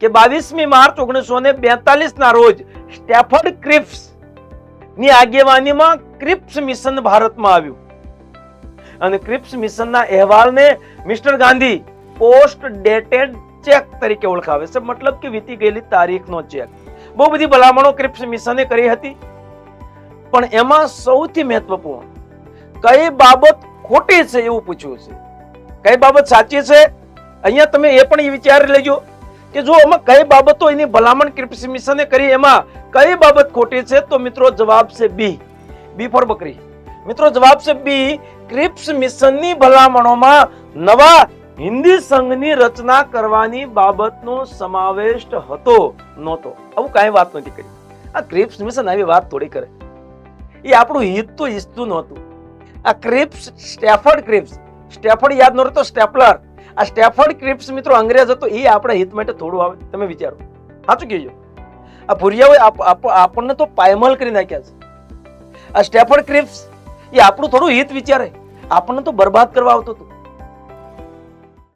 કે 22મી માર્ચ 1942 ના રોજ સ્ટેફર્ડ ક્રિપ્સ ની આગેવાનીમાં ક્રિપ્સ મિશન ભારતમાં આવ્યું અને ક્રિપ્સ મિશનના અહેવાલને mister Gandhi post dated check તરીકે ઓળખાવે છે, મતલબ કે વીતી ગયેલી તારીખનો ચેક. બહુ બધી ભલામણો ક્રિપ્સ મિશને કરી હતી, પણ એમાં સૌથી મહત્વપૂર્ણ કઈ બાબત ખોટી છે એવું પૂછ્યું છે, કઈ બાબત સાચી છે. અહીંયા તમે એ પણ વિચારી લેજો કે જો આમાં કઈ બાબતો એની ભલામણ ક્રિપ્સ મિશને કરી, એમાં કઈ બાબત ખોટી છે, તો મિત્રો જવાબ છે બી ફોર બકરી. મિત્રો જવાબ છે બી. ક્રિપ્સ મિશનની ભલામણોમાં નવા હિન્દી સંઘની રચના કરવાની બાબતનો સમાવેશ નહોતો. આવું કાંઈ વાત નથી કરી. આ ક્રિપ્સ મિશન આવી વાત થોડી કરે, એ આપણું હિત તો ઈચ્છતું નહોતું. આ ક્રિપ્સ સ્ટેફર્ડ યાદ ન રહેતો, સ્ટેપલર. આ સ્ટેફર્ડ ક્રિપ્સ મિત્રો અંગ્રેજ હતો, એ આપણા હિત માટે થોડું આવે. તમે વિચારો, સાચું કહેજો. આ ભૂરિયાઓ આપણને તો પાયમાલ કરી નાખ્યા છે. આ સ્ટેફર્ડ ક્રિપ્સ એ આપણું થોડું હિત વિચારે, આપણને તો બરબાદ કરવા આવતું હતું.